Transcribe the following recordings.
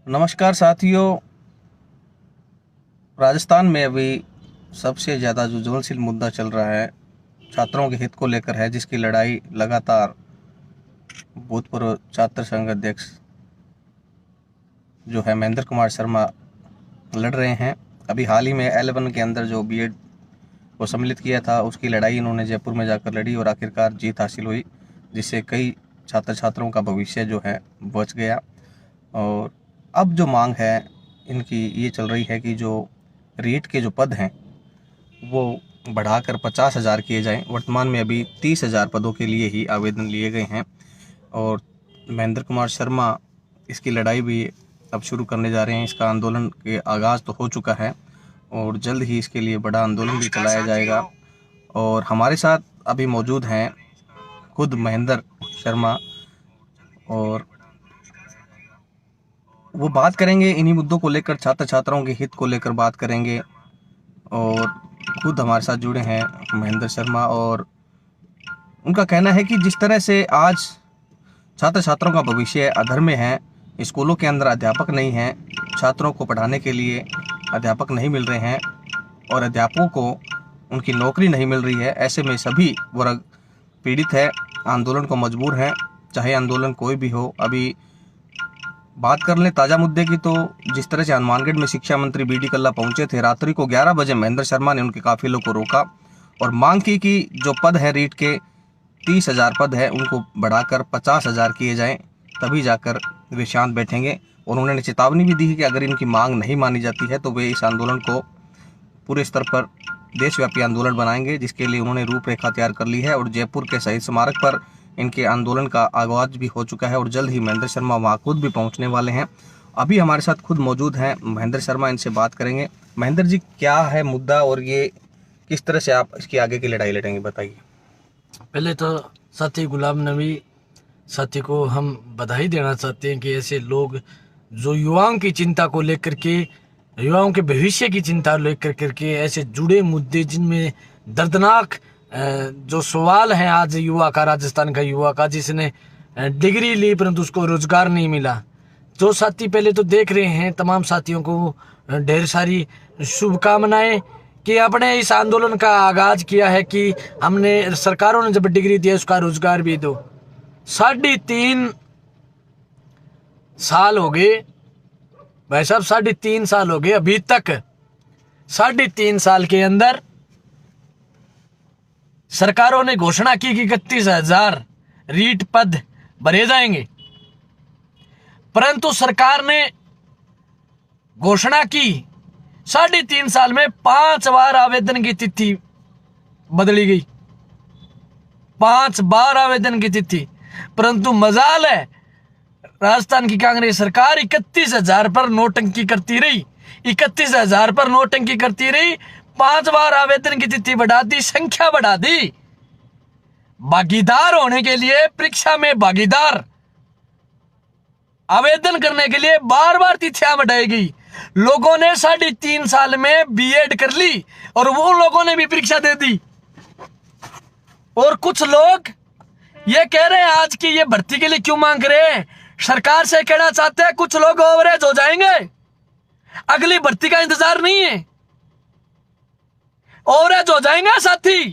नमस्कार साथियों। राजस्थान में अभी सबसे ज़्यादा जो ज्वलनशील मुद्दा चल रहा है छात्रों के हित को लेकर है, जिसकी लड़ाई लगातार भूतपूर्व छात्र संघ अध्यक्ष जो है महेंद्र कुमार शर्मा लड़ रहे हैं। अभी हाल ही में L1 के अंदर जो बीएड को सम्मिलित किया था उसकी लड़ाई इन्होंने जयपुर में जाकर लड़ी और आखिरकार जीत हासिल हुई, जिससे कई छात्र छात्राओं का भविष्य जो है बच गया। और अब जो मांग है इनकी ये चल रही है कि जो रीट के जो पद हैं वो बढ़ाकर 50,000 किए जाएं। वर्तमान में अभी 30,000 पदों के लिए ही आवेदन लिए गए हैं और महेंद्र कुमार शर्मा इसकी लड़ाई भी अब शुरू करने जा रहे हैं। इसका आंदोलन के आगाज़ तो हो चुका है और जल्द ही इसके लिए बड़ा आंदोलन भी चलाया जाएगा। और हमारे साथ अभी मौजूद हैं खुद महेंद्र शर्मा और वो बात करेंगे इन्हीं मुद्दों को लेकर, छात्र छात्राओं के हित को लेकर बात करेंगे। और खुद हमारे साथ जुड़े हैं महेंद्र शर्मा और उनका कहना है कि जिस तरह से आज छात्र छात्राओं का भविष्य अधर में है, स्कूलों के अंदर अध्यापक नहीं हैं, छात्रों को पढ़ाने के लिए अध्यापक नहीं मिल रहे हैं और अध्यापकों को उनकी नौकरी नहीं मिल रही है। ऐसे में सभी वर्ग पीड़ित है, आंदोलन को मजबूर हैं, चाहे आंदोलन कोई भी हो। अभी बात कर लें ताज़ा मुद्दे की तो जिस तरह से हनुमानगढ़ में शिक्षा मंत्री बी डी कल्ला पहुंचे थे, रात्रि को 11 बजे महेंद्र शर्मा ने उनके काफिलों को रोका और मांग की कि जो पद है रीट के 30,000 पद है उनको बढ़ाकर 50,000 किए जाएं, तभी जाकर वे शांत बैठेंगे। और उन्होंने चेतावनी भी दी है कि अगर इनकी मांग नहीं मानी जाती है तो वे इस आंदोलन को पूरे स्तर पर देशव्यापी आंदोलन बनाएंगे, जिसके लिए उन्होंने रूपरेखा तैयार कर ली है। और जयपुर के शहीद स्मारक पर इनके आंदोलन का आगाज भी हो चुका है और जल्द ही महेंद्र शर्मा वहाँ खुद भी पहुँचने वाले हैं। अभी हमारे साथ खुद मौजूद हैं महेंद्र शर्मा, इनसे बात करेंगे। महेंद्र जी, क्या है मुद्दा और ये किस तरह से आप इसकी आगे की लड़ाई लड़ेंगे, बताइए। पहले तो साथी गुलाम नबी साथी को हम बधाई देना चाहते हैं कि ऐसे लोग जो युवाओं की चिंता को लेकर के, युवाओं के भविष्य की चिंता लेकर करके ऐसे जुड़े मुद्दे जिनमें दर्दनाक जो सवाल है आज युवा का, राजस्थान का युवा का, जिसने डिग्री ली परंतु उसको रोजगार नहीं मिला। जो साथी पहले तो देख रहे हैं, तमाम साथियों को ढेर सारी शुभकामनाएं कि आपने इस आंदोलन का आगाज किया है कि हमने, सरकारों ने जब डिग्री दिया उसका रोजगार भी दो। 3.5 साल हो गए भाई साहब, 3.5 साल हो गए। अभी तक 3.5 साल के अंदर सरकारों ने घोषणा की कि 31,000 रीट पद भरे जाएंगे, परंतु सरकार ने घोषणा की 3.5 साल में 5 बार आवेदन की तिथि बदली गई, 5 बार आवेदन की तिथि। परंतु मजाल है राजस्थान की कांग्रेस सरकार 31,000 पर नोटंकी करती रही, 31,000 पर नोटंकी करती रही। 5 बार आवेदन की तिथि बढ़ा दी, संख्या बढ़ा दी। भागीदार होने के लिए, परीक्षा में भागीदार आवेदन करने के लिए बार बार तिथियां बढ़ाई गई। लोगों ने 3.5 साल में बीएड कर ली और वो लोगों ने भी परीक्षा दे दी। और कुछ लोग ये कह रहे हैं आज की ये भर्ती के लिए क्यों मांग रहे हैं, सरकार से कहना चाहते हैं कुछ लोग ओवरेज हो जाएंगे, अगली भर्ती का इंतजार नहीं है। ओवरेज हो जाएंगे साथी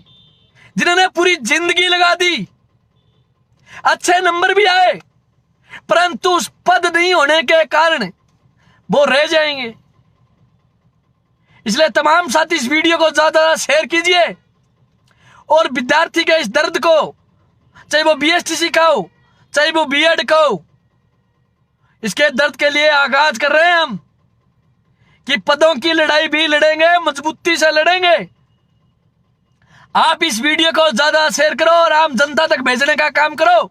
जिन्होंने पूरी जिंदगी लगा दी, अच्छे नंबर भी आए, परंतु उस पद नहीं होने के कारण वो रह जाएंगे। इसलिए तमाम साथी इस वीडियो को ज्यादा शेयर कीजिए और विद्यार्थी के इस दर्द को, चाहे वो बीएसटीसी का हो चाहे वो बीएड का हो, इसके दर्द के लिए आगाज कर रहे हैं हम कि पदों की लड़ाई भी लड़ेंगे, मजबूती से लड़ेंगे। आप इस वीडियो को ज्यादा शेयर करो और आम जनता तक भेजने का काम करो,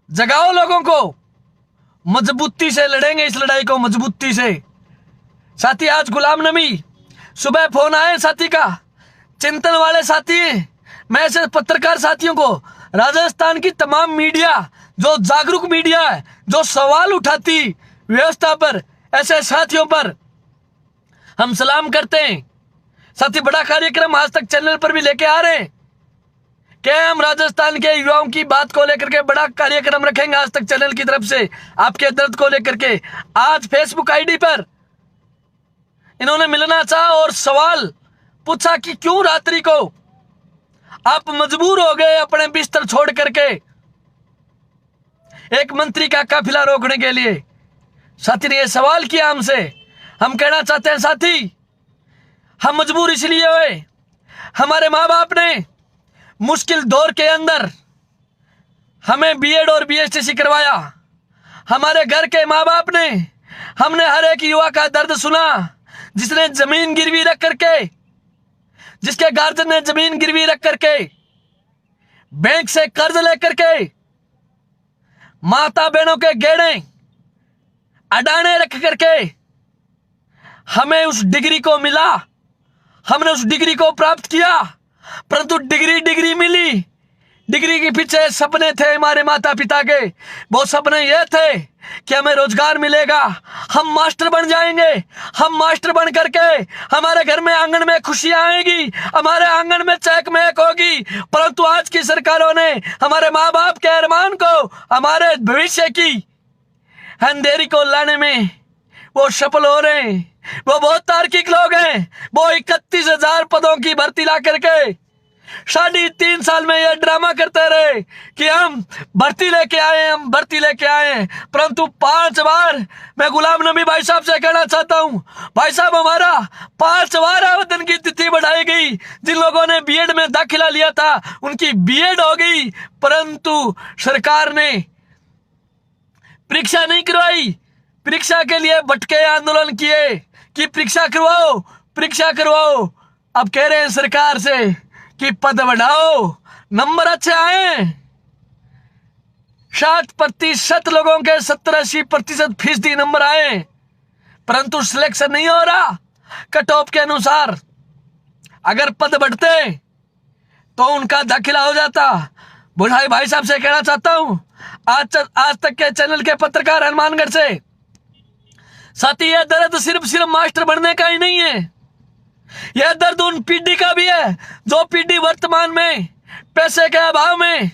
जगाओ लोगों को। मजबूती से लड़ेंगे इस लड़ाई को, मजबूती से। साथी आज गुलाम नबी सुबह फोन आए साथी का, चिंतन वाले साथी हैं। मैं ऐसे पत्रकार साथियों को, राजस्थान की तमाम मीडिया जो जागरूक मीडिया है, जो सवाल उठाती व्यवस्था पर, ऐसे साथियों पर हम सलाम करते हैं। साथी बड़ा कार्यक्रम आज तक चैनल पर भी लेके आ रहे हैं कि हम राजस्थान के युवाओं की बात को लेकर के बड़ा कार्यक्रम रखेंगे आज तक चैनल की तरफ से आपके दर्द को लेकर के। आज फेसबुक आईडी पर इन्होंने मिलना चाहा और सवाल पूछा कि क्यों रात्रि को आप मजबूर हो गए अपने बिस्तर छोड़ करके एक मंत्री का काफिला रोकने के लिए। साथी ने यह सवाल किया हमसे। हम कहना चाहते हैं साथी, हम मजबूर इसलिए हुए, हमारे माँ बाप ने मुश्किल दौर के अंदर हमें बीएड और बीएसटीसी करवाया। हमारे घर के माँ बाप ने, हमने हर एक युवा का दर्द सुना जिसने जमीन गिरवी रख करके, जिसके गार्जियन ने जमीन गिरवी रख करके, बैंक से कर्ज लेकर के, माता बहनों के गहने अडाने रख करके हमें उस डिग्री को मिला, हमने उस डिग्री को प्राप्त किया। परंतु डिग्री मिली, डिग्री के पीछे सपने थे हमारे माता पिता के। वो सपने ये थे कि हमें रोजगार मिलेगा, हम मास्टर बन जाएंगे, हम मास्टर बन करके हमारे घर में आंगन में खुशियां आएगी, हमारे आंगन में चहक-महक होगी। परंतु आज की सरकारों ने हमारे माँ बाप के अरमान को, हमारे भविष्य की अंधेरी को लाने में वो सफल हो रहे हैं। वो बहुत तार्किक लोग हैं। वो 31,000 पदों की भर्ती ला करके 3.5 साल में ये ड्रामा करते रहे कि हम भर्ती लेके आए, हम भर्ती लेके आए। परंतु 5 बार मैं गुलाम नबी भाई साहब से कहना चाहता हूं, भाई साहब हमारा 5 बार आवेदन की तिथि बढ़ाई गई। जिन लोगों ने बीएड में दाखिला लिया था उनकी बीएड हो गई, परंतु सरकार ने परीक्षा नहीं करवाई। परीक्षा के लिए भटके आंदोलन किए कि परीक्षा करवाओ, परीक्षा करवाओ। अब कह रहे हैं सरकार से कि पद बढ़ाओ, नंबर अच्छे आए। 60% लोगों के 70-80% फीसदी नंबर आए, परंतु सिलेक्शन नहीं हो रहा कट ऑफ के अनुसार। अगर पद बढ़ते तो उनका दाखिला हो जाता। बुढ़ाई भाई साहब से कहना चाहता हूं, आज तक के चैनल के पत्रकार हनुमानगढ़ से, साथी यह दर्द सिर्फ मास्टर बनने का ही नहीं है, यह दर्द उन पीढ़ी का भी है जो पीढ़ी वर्तमान में पैसे के अभाव में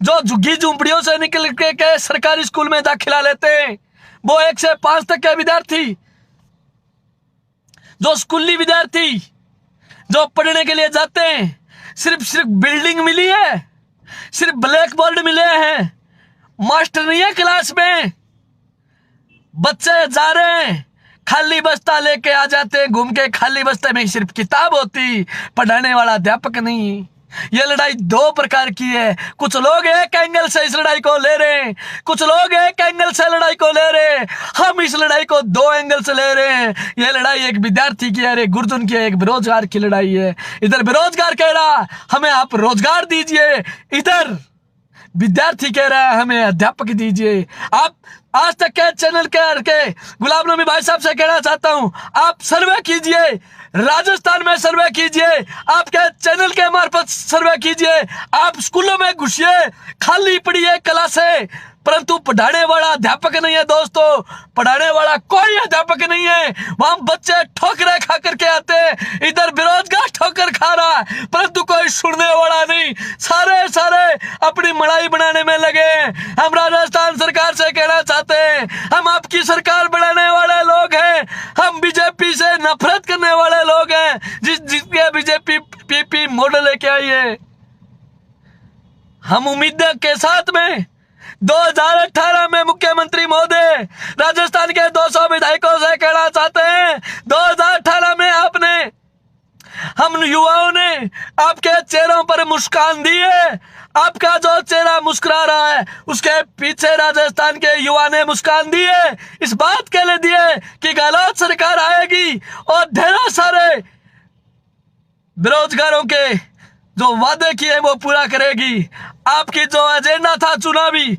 जो झुग्गी झूंपड़ियों से निकल के सरकारी स्कूल में दाखिला लेते हैं। वो 1 से 5 तक के विद्यार्थी, जो स्कूली विद्यार्थी जो पढ़ने के लिए जाते हैं, सिर्फ बिल्डिंग मिली है, सिर्फ ब्लैक बोर्ड मिले हैं, मास्टर नहीं है क्लास में। बच्चे जा रहे हैं, खाली बस्ता लेके आ जाते हैं, घूम के खाली बस्ते में सिर्फ किताब होती, पढ़ाने वाला अध्यापक नहीं। ये लड़ाई 2 प्रकार की है। कुछ लोग एक एंगल से इस लड़ाई को ले रहे हैं, कुछ लोग एक एंगल से लड़ाई को ले रहे हैं। हम इस लड़ाई को 2 एंगल से ले रहे हैं। ये लड़ाई एक विद्यार्थी की है, एक गुर्जन की है, एक बेरोजगार की लड़ाई है। इधर बेरोजगार कह रहा हमें आप रोजगार दीजिए, इधर विद्यार्थी कह रहा है हमें अध्यापक दीजिए। आप आज तक के चैनल के गुलाम नबी भाई साहब से कहना चाहता हूं, आप सर्वे कीजिए, राजस्थान में सर्वे कीजिए, आपके चैनल के मार्फत सर्वे कीजिए। आप स्कूलों में घुसिए, खाली पड़ी है क्लासें, परंतु पढ़ाने वाला अध्यापक नहीं है दोस्तों, पढ़ाने वाला कोई अध्यापक नहीं है। वहां बच्चे ठोकरें खा करके आते हैं, इधर बेरोजगार ठोकर खा रहा है, परंतु कोई सुनने वाला नहीं। सारे अपनी मलाई बनाने में लगे हैं। हम राजस्थान सरकार से कहना चाहते हैं, हम आपकी सरकार बनाने वाले लोग हैं, हम बीजेपी से नफरत करने वाले लोग हैं, जिसके बीजेपी पीपी मॉडल लेके आई है। हम उम्मीद के साथ में 2018 में मुख्यमंत्री महोदय राजस्थान के 200 विधायकों से कहना चाहते हैं, 2018 में आपने, हम युवाओं ने आपके चेहरों पर मुस्कान दी है। आपका जो चेहरा मुस्कुरा रहा है उसके पीछे राजस्थान के युवा ने मुस्कान दी है, इस बात के लिए दी है कि गहलोत सरकार आएगी और ढेरों सारे बेरोजगारों के जो वादे किए वो पूरा करेगी। आपकी जो एजेंडा था चुनावी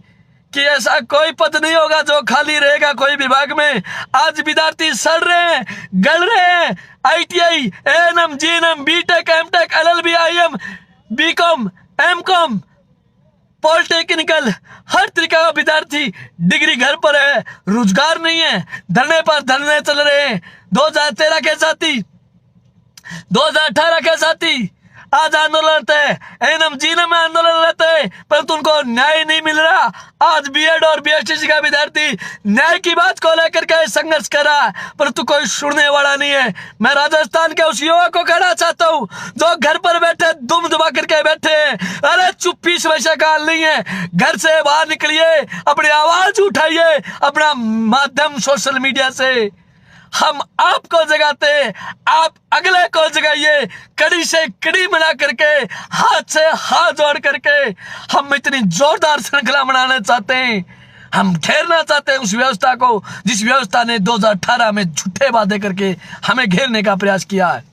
कि ऐसा कोई पद नहीं होगा जो खाली रहेगा कोई विभाग में, आज विद्यार्थी सड़ रहे हैं, गल रहे हैं। ITI, ANM, GNM, BTech, MTech, LLB, IM, BCom, MCom, polytechnical, हर तरीका का विद्यार्थी डिग्री घर पर है, रोजगार नहीं है, धरने पर धरने चल रहे हैं। 2013 के साथी, 2018 के साथी, आज आंदोलन रहते हैं, एनएमजी में आंदोलन रहते हैं, परंतु उनको न्याय नहीं मिल रहा। आज बीएड और बीएसटीसी का विद्यार्थी न्याय की बात को लेकर के संघर्ष कर रहा है, परंतु कोई सुनने वाला नहीं है। मैं राजस्थान के उस युवक को कहना चाहता हूँ जो घर पर बैठे दुम दबा करके बैठे हैं, अरे चुप्पी से वैसा काल नहीं है, घर से बाहर निकलिए, अपनी आवाज उठाइए, अपना माध्यम सोशल मीडिया से हम आपको जगाते, आप अगले को जगाइए। कड़ी से कड़ी मिला करके, हाथ से हाथ जोड़ करके हम इतनी जोरदार श्रृंखला बनाना चाहते हैं, हम घेरना चाहते हैं उस व्यवस्था को जिस व्यवस्था ने 2018 में झूठे वादे करके हमें घेरने का प्रयास किया है।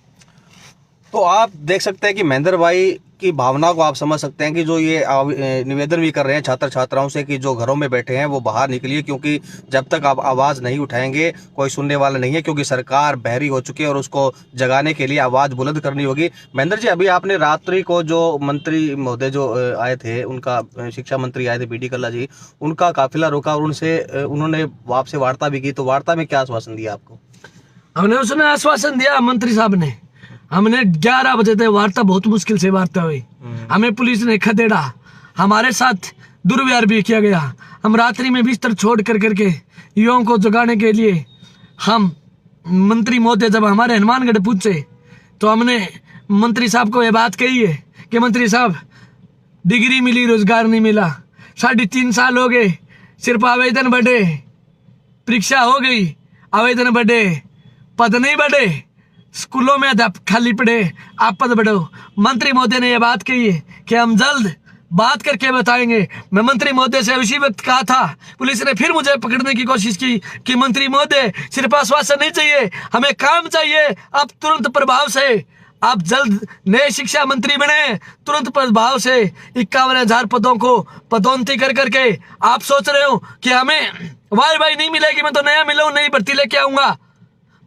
तो आप देख सकते हैं कि महेंद्र भाई की भावना को आप समझ सकते हैं कि जो ये निवेदन भी कर रहे हैं छात्र छात्राओं से कि जो घरों में बैठे हैं वो बाहर निकलिए, क्योंकि जब तक आप आवाज़ नहीं उठाएंगे कोई सुनने वाला नहीं है, क्योंकि सरकार बहरी हो चुकी है और उसको जगाने के लिए आवाज़ बुलंद करनी होगी। महेंद्र जी, अभी आपने रात्रि को जो मंत्री महोदय जो आए थे, उनका शिक्षा मंत्री आए थे बीडी कल्ला जी, उनका काफिला रोका और उन्होंने आपसे वार्ता भी की, तो वार्ता में क्या आश्वासन दिया आपको? हमने उसने आश्वासन दिया, मंत्री साहब ने, हमने 11 बजे तक वार्ता, बहुत मुश्किल से वार्ता हुई, हमें पुलिस ने खदेड़ा, हमारे साथ दुर्व्यवहार भी किया गया। हम रात्रि में बिस्तर छोड़ कर करके युवाओं को जगाने के लिए हम मंत्री महोदय जब हमारे हनुमानगढ़ पूछे तो हमने मंत्री साहब को यह बात कही है कि मंत्री साहब, डिग्री मिली, रोजगार नहीं मिला, 3.5 साल हो गए, सिर्फ आवेदन बढ़े, परीक्षा हो गई, आवेदन बढ़े, पद नहीं बढ़े, स्कूलों में अध्यापक खाली पड़े, आप पद बढ़ो। मंत्री महोदय ने यह बात कही है कि हम जल्द बात करके बताएंगे। मैं मंत्री महोदय से उसी वक्त कहा था, पुलिस ने फिर मुझे पकड़ने की कोशिश की कि मंत्री महोदय सिर्फ आश्वासन नहीं चाहिए, हमें काम चाहिए, अब तुरंत प्रभाव से आप जल्द नए शिक्षा मंत्री बने, तुरंत प्रभाव से 51,000 पदों को पदोन्नति कर करके आप सोच रहे हो कि हमें वाई नहीं मिलेगी, मैं तो नया मिलूं, नई भर्ती लेके आऊंगा।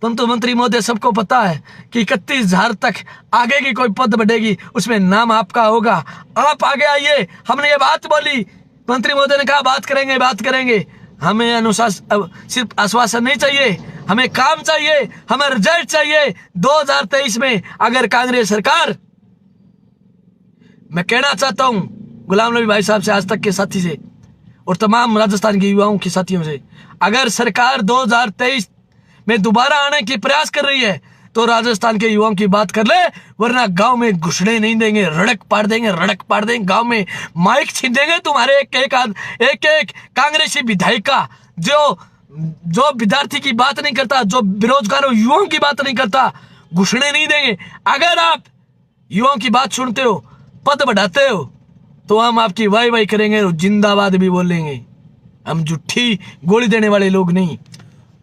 परंतु मंत्री महोदय सबको पता है कि 31,000 तक आगे की कोई पद बढ़ेगी, उसमें नाम आपका होगा, आप आगे आइए। हमने ये बात बोली, मंत्री महोदय ने कहा बात करेंगे। हमें अनुशासन, सिर्फ आश्वासन नहीं चाहिए, हमें काम चाहिए, हमें रिजल्ट चाहिए। 2023 में अगर कांग्रेस सरकार, मैं कहना चाहता हूं गुलाम नबी भाई साहब से, आज तक के साथी से और तमाम राजस्थान के युवाओं के साथियों से, अगर सरकार 2023 में दोबारा आने की प्रयास कर रही है तो राजस्थान के युवाओं की बात कर ले, वरना गांव में घुसने नहीं देंगे, रड़क पाड़ देंगे, गांव में माइक छीन देंगे तुम्हारे एक कांग्रेसी विधायक का, जो विद्यार्थी की बात नहीं करता, जो बेरोजगारों युवाओं की बात नहीं करता, घुसने नहीं देंगे। अगर आप युवाओं की बात सुनते हो, पद बढ़ाते हो, तो हम आपकी वाई करेंगे और जिंदाबाद भी बोलेंगे। हम झूठी गोली देने वाले लोग नहीं।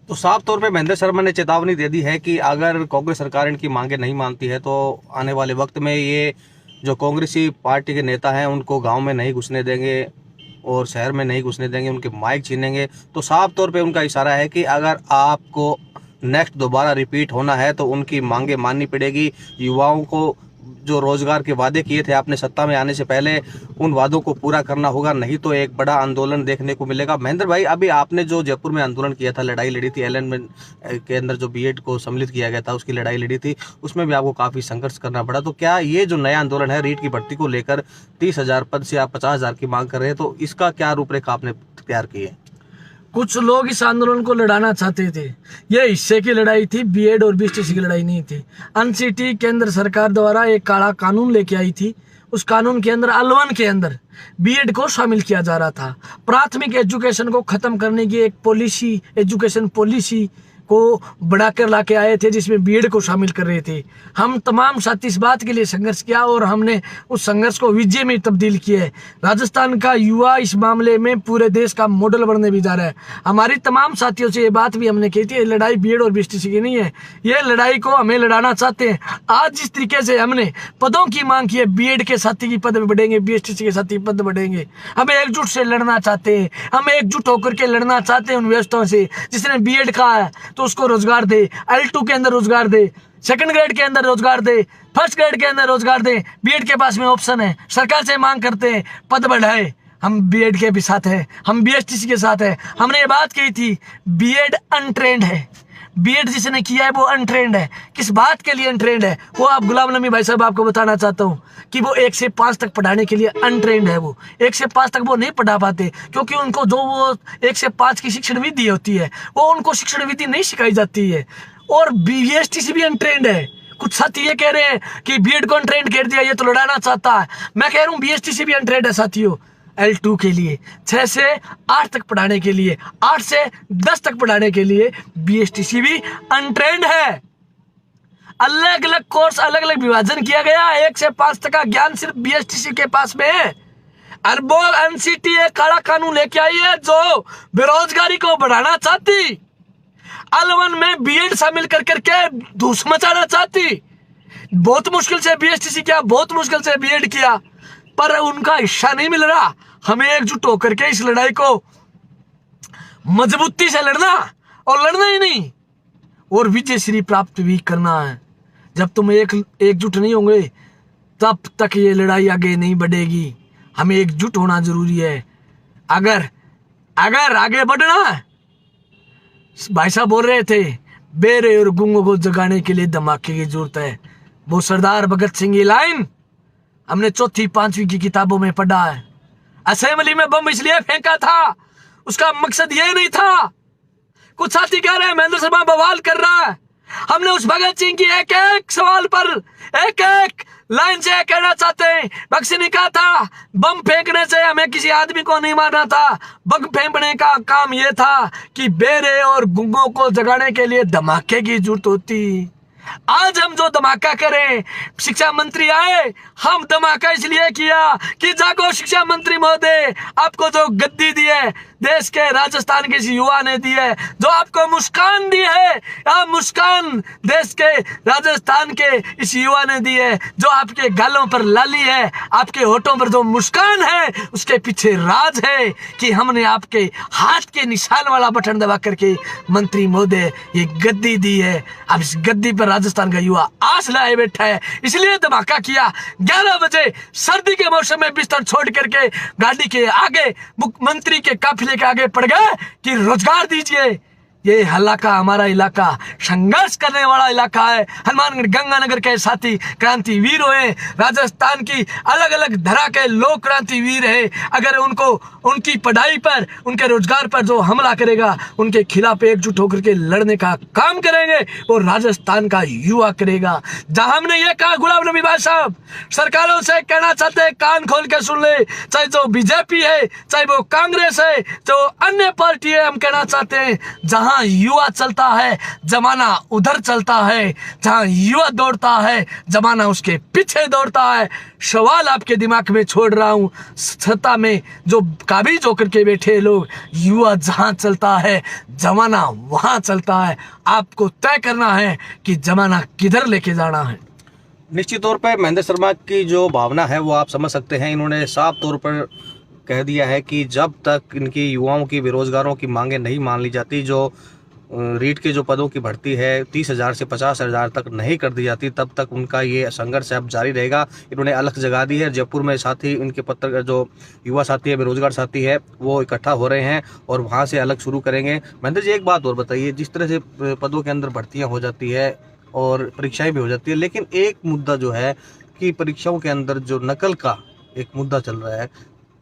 तो साफ तौर पे महेंद्र शर्मा ने चेतावनी दे दी है कि अगर कांग्रेस सरकार इनकी मांगे नहीं मानती है तो आने वाले वक्त में ये जो कांग्रेसी पार्टी के नेता हैं उनको गांव में नहीं घुसने देंगे और शहर में नहीं घुसने देंगे, उनके माइक छीनेंगे। तो साफ तौर पे उनका इशारा है कि अगर आपको नेक्स्ट दोबारा रिपीट होना है तो उनकी मांगे माननी पड़ेगी। युवाओं को जो रोजगार के वादे किए थे आपने सत्ता में आने से पहले, उन वादों को पूरा करना होगा, नहीं तो एक बड़ा आंदोलन देखने को मिलेगा। महेंद्र भाई, अभी आपने जो जयपुर में आंदोलन किया था, लड़ाई लड़ी थी, एलएन में के अंदर जो बीएड को सम्मिलित किया गया था उसकी लड़ाई लड़ी थी, उसमें भी आपको काफी संघर्ष करना पड़ा। तो क्या ये जो नया आंदोलन है रीट की भर्ती को लेकर 30,000 पद से आप 50,000 की मांग कर रहे हैं, तो इसका क्या रूपरेखा आपने तैयार की है? कुछ लोग इस आंदोलन को लड़ाना चाहते थे, यह हिस्से की लड़ाई थी, बीएड और बीएसटीसी की लड़ाई नहीं थी। एनसीटी केंद्र सरकार द्वारा एक काला कानून लेके आई थी, उस कानून के अंदर L1 के अंदर बीएड को शामिल किया जा रहा था। प्राथमिक एजुकेशन को खत्म करने की एक पॉलिसी, एजुकेशन पॉलिसी को बढ़ाकर लाके आए थे जिसमें बीएड को शामिल कर रहे थे। हम तमाम साथी इस बात के लिए संघर्ष किया और हमने उस संघर्ष को विजय में तब्दील किया है। राजस्थान का युवा इस मामले में पूरे देश का मॉडल बनने भी जा रहा है। हमारी तमाम साथियों से ये बात भी हमने कही थी, ये लड़ाई बीएड और बीएसटीसी की नहीं है, ये लड़ाई को हमें लड़ाना चाहते हैं। आज जिस तरीके से हमने पदों की मांग की है, बीएड के साथी की पद बढ़ेंगे, बीएसटीसी के साथी पद बढ़ेंगे, हमें एकजुट से लड़ना चाहते हैं, हम एकजुट होकर के लड़ना चाहते हैं उन व्यवस्थाओं से। जिसने बीएड कहा है तो उसको रोजगार दे, L2 के अंदर रोजगार दे, सेकंड ग्रेड के अंदर रोजगार दे, फर्स्ट ग्रेड के अंदर रोजगार दे। बीएड के पास में ऑप्शन है, सरकार से मांग करते हैं पद बढ़ाए। हम बीएड के भी साथ हैं, हम बीएसटीसी के साथ हैं। हमने ये बात कही थी, बीएड अनट्रेंड है, बीएड जिसने किया है वो अनट्रेंड है। किस बात के लिए अनट्रेंड है वो आप गुलाम नबी भाई साहब आपको बताना चाहता हूँ कि वो 1 से 5 तक पढ़ाने के लिए अनट्रेंड है। वो 1 से 5 तक वो नहीं पढ़ा पाते क्योंकि उनको जो वो 1 से 5 की शिक्षण विधि होती है वो उनको शिक्षण विधि नहीं सिखाई जाती है। और बीएसटीसी भी अनट्रेंड है। कुछ साथी ये कह रहे हैं कि बीएड को अनट्रेंड कर दिया, ये तो लड़ाना चाहता है। मैं कह रहा हूँ बीएसटीसी भी अनट्रेंड है साथियों। L2 के लिए 6 से 8 तक पढ़ाने के लिए, 8 से 10 तक पढ़ाने के लिए बीएसटीसी भी अनट्रेंड है। अलग अलग कोर्स, अलग अलग विभाजन किया गया। 1 से 5 तक का ज्ञान सिर्फ बीएसटीसी के पास में है। अरबों एनसीटी एक काला कानून लेके आई है जो बेरोजगारी को बढ़ाना चाहती, L1 में बीएड शामिल कर करके धूस मचाना चाहती। बहुत मुश्किल से बीएसटीसी किया, बहुत मुश्किल से बीएड किया, पर उनका हिस्सा नहीं मिल रहा। हमें एकजुट होकर के इस लड़ाई को मजबूती से लड़ना, और लड़ना ही नहीं और विजय श्री प्राप्त भी करना है। जब तुम एकजुट नहीं होंगे तब तक ये लड़ाई आगे नहीं बढ़ेगी। हमें एकजुट होना जरूरी है। अगर आगे बढ़ना है, भाई साहब बोल रहे थे बेरे और गूंगों को जगाने के लिए धमाके की जरूरत है। वो सरदार भगत सिंह की लाइन हमने 4वीं 5वीं की किताबों में पढ़ा है। असेंबली में बम इसलिए फेंका था, उसका मकसद ये नहीं था। कुछ साथी कह रहे हैं महेंद्र शर्मा बवाल कर रहा है। हमने उस भगत सिंह की एक एक सवाल पर एक एक लाइन से कहना चाहते हैं। भगत सिंह ने कहा था बम फेंकने से हमें किसी आदमी को नहीं मारना था, बम फेंकने का काम यह था कि बेरे और गुंगों को जगाने के लिए धमाके की जरूरत होती। आज हम जो धमाका करें, शिक्षा मंत्री आए, हम धमाका इसलिए किया कि जागो शिक्षा मंत्री महोदय, आपको जो गद्दी दी है देश के राजस्थान के इस युवा ने दी है, जो आपको मुस्कान दी है, आप मुस्कान देश के राजस्थान के इस युवा ने दी है, जो आपके गालों पर लाली है, आपके होठों पर जो मुस्कान है, उसके पीछे राज है कि हमने आपके हाथ के निशान वाला बटन दबा करके मंत्री महोदय ये गद्दी दी है। अब इस गद्दी पर राजस्थान का युवा आस लाए बैठा है, इसलिए धमाका किया। 11 बजे सर्दी के मौसम में बिस्तर छोड़ करके गाड़ी के आगे मुख्यमंत्री के काफिले के आगे पड़ गए कि रोजगार दीजिए। ये इलाका, हमारा इलाका संघर्ष करने वाला इलाका है। हनुमानगढ़ गंगानगर के साथी क्रांतिवीर हुए, राजस्थान की अलग अलग धरा के लोग क्रांतिवीर है। अगर उनको उनकी पढ़ाई पर, उनके रोजगार पर जो हमला करेगा, उनके खिलाफ एकजुट होकर के लड़ने का काम करेंगे, वो राजस्थान का युवा करेगा। जहां हमने ये कहा, गुलाम नबी भाई साहब सरकारों से कहना चाहते हैं, कान खोल के सुन ले, चाहे जो बीजेपी है, चाहे वो कांग्रेस है, जो अन्य पार्टी है, हम कहना चाहते हैं जहां युवा चलता है जमाना उधर चलता है, जहां युवा दौड़ता है जमाना उसके पीछे दौड़ता है। सवाल आपके दिमाग में छोड़ रहा हूं, सत्ता में जो काबिज होकर के बैठे लोग, युवा जहां चलता है जमाना वहां चलता है। आपको तय करना है कि जमाना किधर लेके जाना है। निश्चित तौर पर महेंद्र शर्मा की जो भावना है वो आप समझ सकते हैं। इन्होंने साफ तौर पर कह दिया है कि जब तक इनकी युवाओं की, बेरोजगारों की मांगे नहीं मान ली जाती, जो रीट के जो पदों की भर्ती है 30,000 से 50,000 तक नहीं कर दी जाती, तब तक उनका ये संघर्ष अब जारी रहेगा। इन्होंने अलग जगा दी है। जयपुर में साथी, इनके पत्र जो युवा साथी है, बेरोजगार साथी है, वो इकट्ठा हो रहे हैं और वहाँ से अलग शुरू करेंगे। महेंद्र जी, एक बात और बताइए, जिस तरह से पदों के अंदर भर्तियाँ हो जाती है और परीक्षाएँ भी हो जाती है, लेकिन एक मुद्दा जो है कि परीक्षाओं के अंदर जो नकल का एक मुद्दा चल रहा है,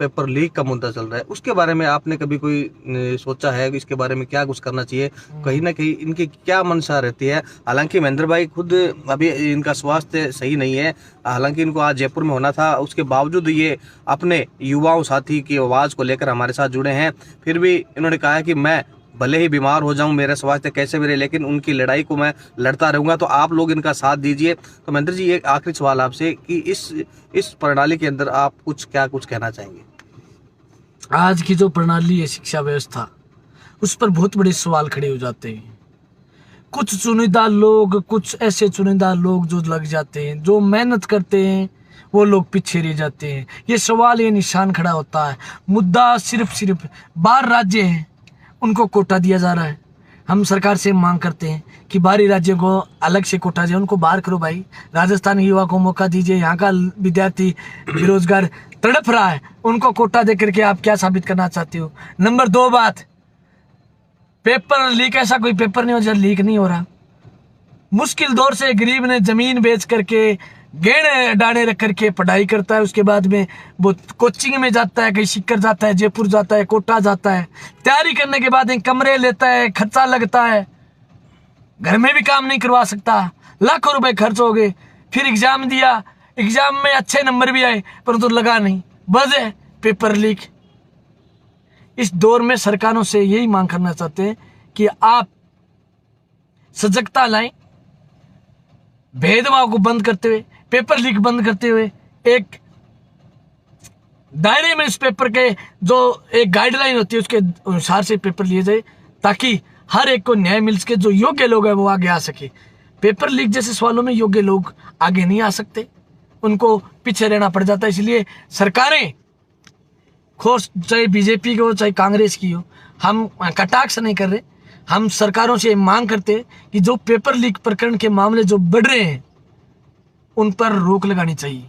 पेपर लीक का मुद्दा चल रहा है, उसके बारे में आपने कभी कोई सोचा है इसके बारे में क्या कुछ करना चाहिए? कहीं ना कहीं इनकी क्या मंशा रहती है? हालांकि महेंद्र भाई खुद अभी इनका स्वास्थ्य सही नहीं है, हालांकि इनको आज जयपुर में होना था, उसके बावजूद ये अपने युवाओं साथी की आवाज़ को लेकर हमारे साथ जुड़े हैं। फिर भी इन्होंने कहा है कि मैं भले ही बीमार हो जाऊं, मेरा स्वास्थ्य कैसे भी रहे, लेकिन उनकी लड़ाई को मैं लड़ता रहूंगा। तो आप लोग इनका साथ दीजिए। तो महेंद्र जी, एक आखिरी सवाल आपसे कि इस प्रणाली के अंदर आप कुछ कहना चाहेंगे? आज की जो प्रणाली है शिक्षा व्यवस्था, उस पर बहुत बड़े सवाल खड़े हो जाते हैं। कुछ चुनिंदा लोग, कुछ ऐसे चुनिंदा लोग जो लग जाते हैं, जो मेहनत करते हैं, वो लोग पीछे रह जाते हैं। ये सवाल, ये निशान खड़ा होता है। मुद्दा सिर्फ 12 राज्य हैं, उनको कोटा दिया जा रहा है। हम सरकार से मांग करते हैं कि बाहरी राज्यों को अलग से कोटा दिया, उनको बाहर करो भाई। राजस्थान युवा को मौका दीजिए। यहाँ का विद्यार्थी बेरोजगार तड़प रहा है, उनको कोटा दे करके आप क्या साबित करना चाहते हो? नंबर 2 बात, पेपर लीक ऐसा कोई पेपर नहीं हो जो लीक नहीं हो रहा। मुश्किल दौर से गरीब ने जमीन बेच करके गहने डाने रख करके पढ़ाई करता है, उसके बाद में वो कोचिंग में जाता है, कहीं सीकर जाता है, जयपुर जाता है, कोटा जाता है, तैयारी करने के बाद एक कमरे लेता है, खर्चा लगता है, घर में भी काम नहीं करवा सकता, लाखों रुपए खर्च हो गए, फिर एग्जाम दिया, एग्जाम में अच्छे नंबर भी आए परंतु लगा नहीं, वजह पेपर लीक। इस दौर में सरकारों से यही मांग करना चाहते हैं कि आप सजगता लाएं, भेदभाव को बंद करते हुए, पेपर लीक बंद करते हुए, एक दायरे में इस पेपर के जो एक गाइडलाइन होती है उसके अनुसार से पेपर लिए जाए, ताकि हर एक को न्याय मिल सके। जो योग्य लोग हैं वो आगे आ सके। पेपर लीक जैसे सवालों में योग्य लोग आगे नहीं आ सकते, उनको पीछे रहना पड़ जाता है। इसलिए सरकारें, खोज चाहे बीजेपी की हो चाहे कांग्रेस की हो, हम कटाक्ष नहीं कर रहे, हम सरकारों से मांग करते हैं कि जो पेपर लीक प्रकरण के मामले जो बढ़ रहे हैं उन पर रोक लगानी चाहिए।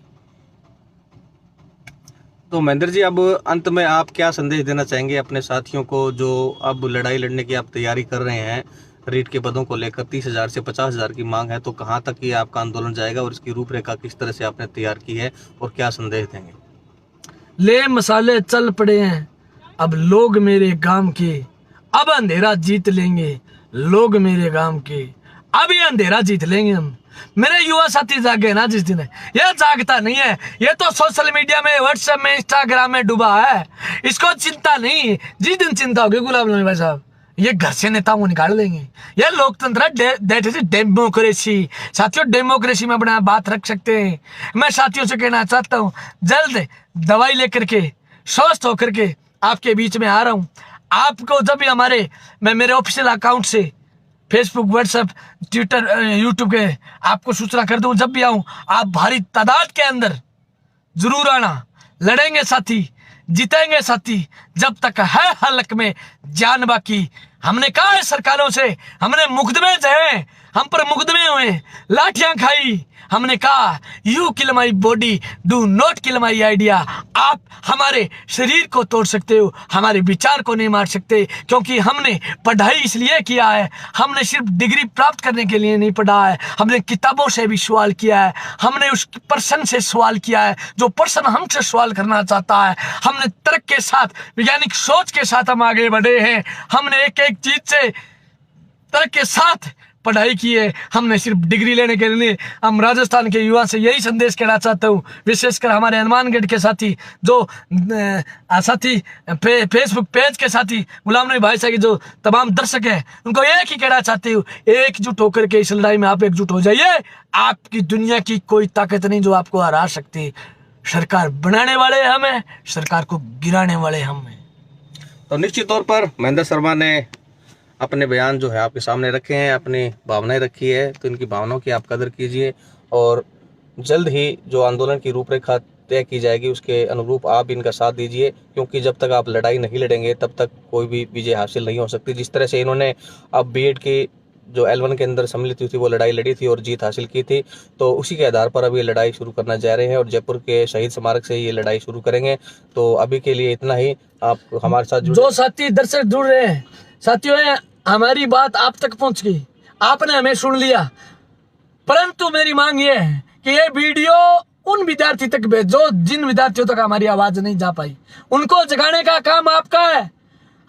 तो महेंद्र जी, अब अंत में आप क्या संदेश देना चाहेंगे अपने साथियों को जो अब लड़ाई लड़ने की आप तैयारी कर रहे हैं? रीट के पदों को लेकर 30,000 से 50,000 की मांग है, तो कहाँ तक ये आपका आंदोलन जाएगा और इसकी रूपरेखा किस तरह से आपने तैयार की है और क्या संदेश देंगे? ले मसाले चल पड़े हैं अब लोग मेरे गांव के, अब अंधेरा जीत लेंगे लोग मेरे गांव के, अब ये अंधेरा जीत लेंगे हम। मेरे युवा साथी जागे ना जिस दिन, ये जागता नहीं है, ये तो सोशल मीडिया में, व्हाट्सएप में, इंस्टाग्राम में डूबा है, इसको चिंता नहीं। जिस दिन चिंता होगी गुलाम नबी भाई साहब, ये घर से नेताओं को निकाल देंगे। ये लोकतंत्र डेमोक्रेसी, साथियों डेमोक्रेसी में अपना बात रख सकते हैं। मैं साथियों से कहना चाहता हूँ, जल्द दवाई लेकर के स्वस्थ होकर के आपके बीच में आ रहा हूँ। आपको जब भी मैं मेरे ऑफिशियल अकाउंट से फेसबुक, व्हाट्सएप, ट्विटर, यूट्यूब के आपको सूचना कर दूं, जब भी आऊं आप भारी तादाद के अंदर जरूर आना। लड़ेंगे साथी, जीतेंगे साथी, जब तक है हलक में जान बाकी। हमने कहा है सरकारों से, हमने मुकदमे जहे, हम पर मुकदमे हुए, लाठियां खाई, हमने कहा you kill my body, do not kill my idea. आप हमारे शरीर को तोड़ सकते हो, हमारे विचार को नहीं मार सकते, क्योंकि हमने पढ़ाई इसलिए किया है, हमने सिर्फ डिग्री प्राप्त करने के लिए नहीं पढ़ा है, हमने किताबों से भी सवाल किया है, हमने उस पर्सन से सवाल किया है जो पर्सन हमसे सवाल करना चाहता है। हमने तर्क के साथ, वैज्ञानिक सोच के साथ हम आगे बढ़े हैं। हमने एक एक चीज से तर्क के साथ पढ़ाई की है, हमने सिर्फ डिग्री लेने के लिए। हम राजस्थान के युवा से यही संदेश कहना चाहता हूँ, विशेषकर हमारे हनुमानगढ़ के साथी, जो साथी फेसबुक पेज के साथी, गुलाम नबी भाई साहब के जो तमाम दर्शक हैं, उनको एक ही कहना चाहती हूँ, एकजुट होकर के इस लड़ाई में आप एकजुट हो जाइए। आपकी दुनिया की कोई ताकत नहीं जो आपको हरा सकती। सरकार बनाने वाले हम हैं, सरकार को गिराने वाले हम हैं। तो निश्चित तौर पर महेंद्र शर्मा ने अपने बयान जो है आपके सामने रखे हैं, अपनी भावनाएं रखी है, तो इनकी भावनाओं की आप कदर कीजिए और जल्द ही जो आंदोलन की रूपरेखा तय की जाएगी उसके अनुरूप आप इनका साथ दीजिए, क्योंकि जब तक आप लड़ाई नहीं लड़ेंगे तब तक कोई भी विजय हासिल नहीं हो सकती। जिस तरह से इन्होंने अब बीएड की जो L1 के अंदर सम्मिलित हुई थी वो लड़ाई लड़ी थी और जीत हासिल की थी, तो उसी के आधार पर अब ये लड़ाई शुरू करना जा रहे हैं और जयपुर के शहीद स्मारक से ये लड़ाई शुरू करेंगे। तो अभी के लिए इतना ही। आप हमारे साथ जो साथी दर्शक जुड़ रहे हैं, साथियों हमारी बात आप तक पहुंच गई, आपने हमें सुन लिया, परंतु मेरी मांग ये है कि ये वीडियो उन विद्यार्थी तक भेजो जिन विद्यार्थियों तक हमारी आवाज नहीं जा पाई। उनको जगाने का काम आपका है,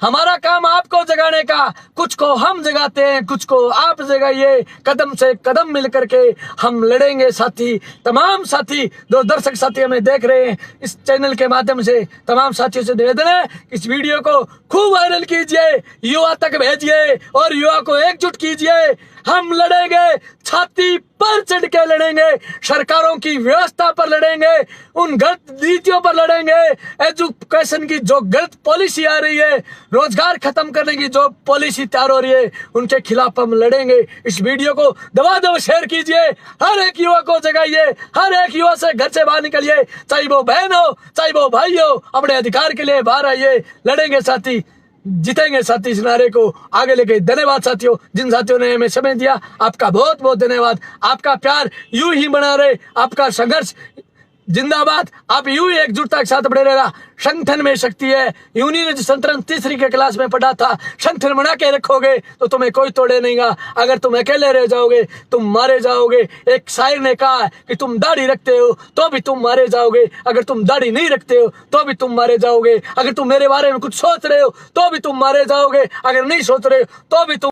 हमारा काम आपको जगाने का। कुछ को हम जगाते हैं, कुछ को आप जगाइए। कदम से कदम मिल करके हम लड़ेंगे साथी। तमाम साथी जो दर्शक साथी हमें देख रहे हैं इस चैनल के माध्यम से, तमाम साथियों से निवेदन है इस वीडियो को खूब वायरल कीजिए, युवा तक भेजिए और युवा को एकजुट कीजिए। हम लड़ेंगे, छाती पर चढ़ के लड़ेंगे, सरकारों की व्यवस्था पर लड़ेंगे, उन गलत नीतियों पर लड़ेंगे, एजुकेशन की जो गलत पॉलिसी आ रही है, रोजगार खत्म करने की जो पॉलिसी तैयार हो रही है, उनके खिलाफ हम लड़ेंगे। इस वीडियो को दबा शेयर कीजिए, हर एक युवा को जगाइए, हर एक युवा से घर से बाहर निकलिए, चाहे वो बहन हो चाहे वो भाई हो, अपने अधिकार के लिए बाहर आइए। लड़ेंगे साथी, जीतेंगे साथी। इस नारे को आगे लेके धन्यवाद साथियों, जिन साथियों ने हमें समय दिया, आपका बहुत बहुत धन्यवाद। आपका प्यार यूं ही बना रहे, आपका संघर्ष जिंदाबाद। आप यूं ही एकजुटता के साथ बड़े रहना। संगठन में शक्ति है। यूनी ने जो संतरण तीसरी के क्लास में पढ़ा था, संगठन बना के रखोगे तो तुम्हें कोई तोड़े नहींगा। अगर तुम अकेले रह जाओगे तुम मारे जाओगे। एक शायर ने कहा है कि तुम दाढ़ी रखते हो तो भी तुम मारे जाओगे, अगर तुम दाढ़ी नहीं रखते हो तो भी तुम मारे जाओगे। अगर तुम मेरे बारे में कुछ सोच रहे हो तो भी तुम मारे जाओगे, अगर नहीं सोच रहे हो तो भी तुम